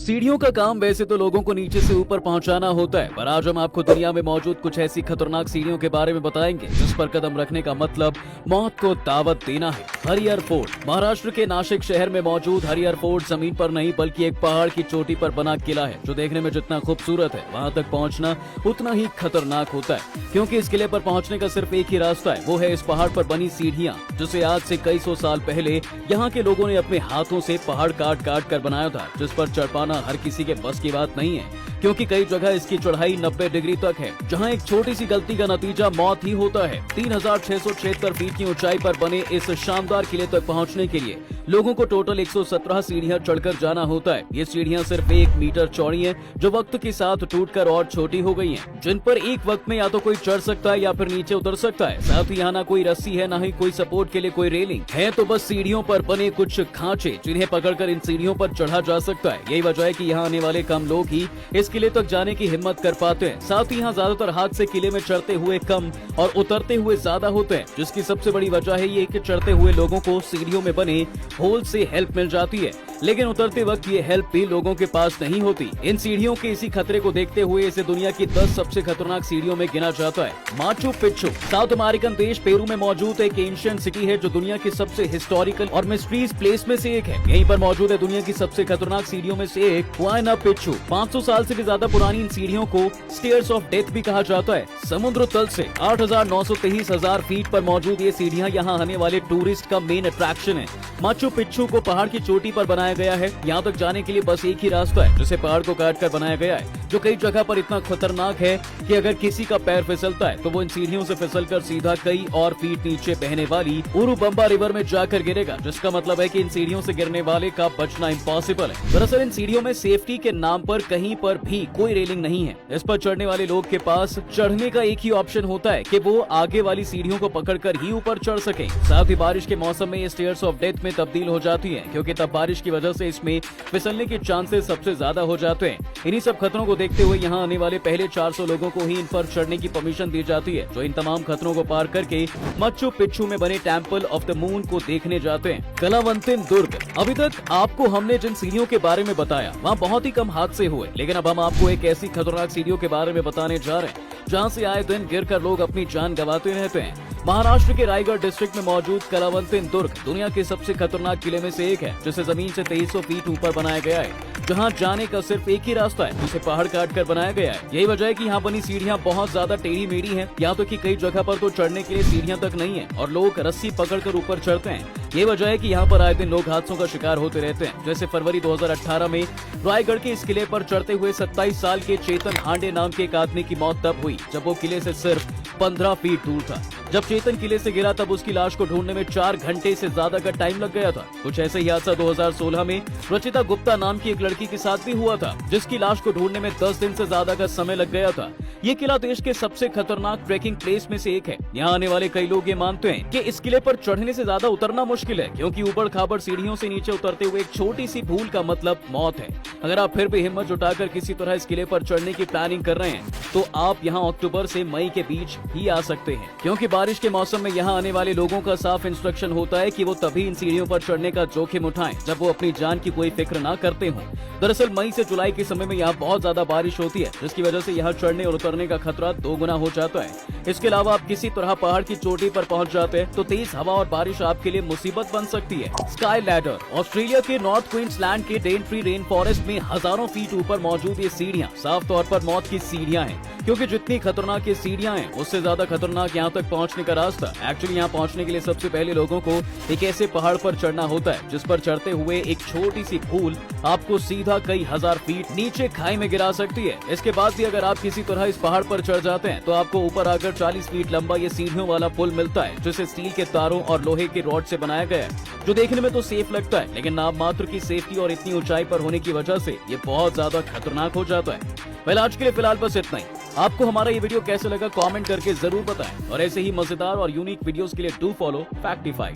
सीढ़ियों का काम वैसे तो लोगों को नीचे से ऊपर पहुंचाना होता है, पर आज हम आपको दुनिया में मौजूद कुछ ऐसी खतरनाक सीढ़ियों के बारे में बताएंगे जिस पर कदम रखने का मतलब मौत को दावत देना है। हरिहर फोर्ट। महाराष्ट्र के नासिक शहर में मौजूद हरिहर फोर्ट जमीन पर नहीं बल्कि एक पहाड़ की चोटी पर बना किला है, जो देखने में जितना खूबसूरत है वहाँ तक पहुँचना उतना ही खतरनाक होता है, क्योंकि इस किले पर पहुँचने का सिर्फ एक ही रास्ता है, वो है इस पहाड़ पर बनी सीढ़ियाँ, जिसे आज से कई सौ साल पहले यहाँ के लोगों ने अपने हाथों से पहाड़ काट काट कर बनाया था, जिस पर चढ़ पाना हर किसी के बस की बात नहीं है, क्योंकि कई जगह इसकी चढ़ाई 90 डिग्री तक है, जहां एक छोटी सी गलती का नतीजा मौत ही होता है। 3676 फीट की ऊंचाई पर बने इस शानदार किले तक पहुंचने के लिए लोगों को टोटल 117 सीढ़ियां चढ़कर जाना होता है। ये सीढ़ियां सिर्फ 1 मीटर चौड़ी हैं, जो वक्त के साथ टूटकर और छोटी हो गई हैं, जिन पर एक वक्त में या तो कोई चढ़ सकता है या फिर नीचे उतर सकता है। साथ ही यहाँ ना कोई रस्सी है, ना ही कोई सपोर्ट के लिए कोई रेलिंग है, तो बस सीढ़ियों पर बने कुछ खांचे, जिन्हें पकड़कर इन सीढ़ियों पर चढ़ा जा सकता है। यही वजह है कि यहाँ आने वाले कम लोग ही इस किले तक जाने की हिम्मत कर पाते हैं। साथ ही यहाँ ज्यादातर हाथ से किले में चढ़ते हुए कम और उतरते हुए ज्यादा होते हैं, जिसकी सबसे बड़ी वजह है ये कि चढ़ते हुए लोगों को सीढ़ियों में बने होल से हेल्प मिल जाती है, लेकिन उतरते वक्त ये हेल्प भी लोगों के पास नहीं होती। इन सीढ़ियों के इसी खतरे को देखते हुए इसे दुनिया की 10 सबसे खतरनाक सीढ़ियों में गिना जाता है। माचू पिच्चू साउथ अमेरिकन देश पेरू में मौजूद एक एंशिएंट सिटी है, जो दुनिया की सबसे हिस्टोरिकल और मिस्ट्रीज प्लेस में से एक है। यहीं पर मौजूद है दुनिया की सबसे खतरनाक सीढ़ियों में से एक हुआयना पिच्चू। 500 साल से भी ज्यादा पुरानी इन सीढ़ियों को स्टेयर्स ऑफ डेथ भी कहा जाता है। समुद्र तल से 8,923,000 फीट पर मौजूद ये सीढ़ियां यहाँ आने वाले टूरिस्ट का मेन अट्रैक्शन है। माचू पिच्चू को पहाड़ की चोटी पर बनाया गया है। यहाँ तक जाने के लिए बस एक ही रास्ता है, जिसे पहाड़ को काट कर बनाया गया है, जो कई जगह पर इतना खतरनाक है कि अगर किसी का पैर फिसलता है तो वो इन सीढ़ियों से फिसलकर सीधा कई और फीट नीचे बहने वाली उरुबंबा रिवर में जाकर गिरेगा, जिसका मतलब है कि इन सीढ़ियों से गिरने वाले का बचना इम्पॉसिबल है। दरअसल इन सीढ़ियों में सेफ्टी के नाम पर कहीं पर भी कोई रेलिंग नहीं है। इस पर चढ़ने वाले लोग के पास चढ़ने का एक ही ऑप्शन होता है कि वो आगे वाली सीढ़ियों को पकड़कर ही ऊपर चढ़ सके। साथ ही बारिश के मौसम में ये स्टेयर्स ऑफ डेथ में तब्दील हो जाती है, क्योंकि तब बारिश की वजह से इसमें फिसलने के चांसेस सबसे ज्यादा हो जाते हैं। इन्हीं सब खतरों को देखते हुए यहाँ आने वाले पहले 400 लोगों को ही इन पर चढ़ने की परमिशन दी जाती है, जो इन तमाम खतरों को पार करके माचू पिच्चू में बने टेम्पल ऑफ द मून को देखने जाते हैं। कलावंतिन दुर्ग। अभी तक आपको हमने जिन सीढ़ियों के बारे में बताया वहाँ बहुत ही कम हादसे हुए, लेकिन अब हम आपको एक ऐसी खतरनाक सीढ़ियों के बारे में बताने जा रहे हैं जहाँ से आए दिन गिरकर लोग अपनी जान गंवाते रहते हैं। महाराष्ट्र के रायगढ़ डिस्ट्रिक्ट में मौजूद कलावंतिन दुर्ग दुनिया के सबसे खतरनाक किले में से एक है, जिसे जमीन से 2300 फीट ऊपर बनाया गया है, जहां जाने का सिर्फ एक ही रास्ता है, जिसे पहाड़ काट कर बनाया गया है। यही वजह है कि यहाँ बनी सीढ़ियाँ बहुत ज्यादा टेढ़ी मेढ़ी हैं, यहाँ तो कि कई जगह पर तो चढ़ने के लिए सीढ़ियाँ तक नहीं है और लोग रस्सी पकड़कर ऊपर चढ़ते हैं। ये वजह है कि यहाँ पर आए दिन लोग हादसों का शिकार होते रहते हैं। जैसे फरवरी 2018 में रायगढ़ के इस किले पर चढ़ते हुए 27 साल के चेतन हांडे नाम के एक आदमी की मौत तब हुई जब वो किले से सिर्फ 15 फीट दूर था। जब चेतन किले से गिरा तब उसकी लाश को ढूंढने में 4 घंटे से ज्यादा का टाइम लग गया था। कुछ ऐसे ही हादसा 2016 में रचिता गुप्ता नाम की एक लड़की के साथ भी हुआ था, जिसकी लाश को ढूंढने में 10 दिन से ज्यादा का समय लग गया था। ये किला देश के सबसे खतरनाक ट्रेकिंग प्लेस में से एक है। यहाँ आने वाले कई लोग ये मानते हैं कि इस किले पर चढ़ने से ज्यादा उतरना मुश्किल है, क्योंकि ऊबड़ खाबड़ सीढ़ियों से नीचे उतरते हुए एक छोटी सी भूल का मतलब मौत है। अगर आप फिर भी हिम्मत जुटाकर किसी तरह इस किले पर चढ़ने की प्लानिंग कर रहे हैं तो आप यहाँ अक्टूबर से मई के बीच ही आ सकते हैं, क्योंकि बारिश के मौसम में यहाँ आने वाले लोगों का साफ इंस्ट्रक्शन होता है कि वो तभी इन सीढ़ियों पर चढ़ने का जोखिम उठाएं जब वो अपनी जान की कोई फिक्र ना करते हों। दरअसल मई से जुलाई के समय में यहाँ बहुत ज्यादा बारिश होती है, जिसकी वजह से यहाँ चढ़ने और उतरने का खतरा 2 गुना हो जाता है। इसके अलावा आप किसी तरह पहाड़ की चोटी पर पहुंच जाते हैं तो तेज हवा और बारिश आपके लिए मुसीबत बन सकती है। Sky ladder. ऑस्ट्रेलिया के नॉर्थ क्वींसलैंड के डेनट्री रेन फॉरेस्ट में हजारों फीट ऊपर मौजूद ये सीढ़ियाँ साफ तौर पर मौत की सीढ़ियाँ हैं, क्योंकि जितनी खतरनाक ये सीढ़ियाँ हैं उससे ज्यादा खतरनाक यहाँ तक पहुँचने का रास्ता। एक्चुअली यहाँ पहुँचने के लिए सबसे पहले लोगों को एक ऐसे पहाड़ पर चढ़ना होता है जिस पर चढ़ते हुए एक छोटी सी भूल आपको सीधा कई हजार फीट नीचे खाई में गिरा सकती है। इसके बाद भी अगर आप किसी तरह इस पहाड़ पर चढ़ जाते हैं तो आपको ऊपर आकर 40 फीट लंबा ये सीढ़ियों वाला पुल मिलता है, जिसे स्टील के तारों और लोहे के रॉड से बनाया गया है, जो देखने में तो सेफ लगता है, लेकिन नाम मात्र की सेफ्टी और इतनी ऊंचाई पर होने की वजह से ये बहुत ज्यादा खतरनाक हो जाता है। वेल, आज के लिए फिलहाल बस इतना ही। आपको हमारा ये वीडियो कैसे लगा कमेंट करके जरूर बताएं, और ऐसे ही मजेदार और यूनिक वीडियोस के लिए डू फॉलो फैक्टिफाई।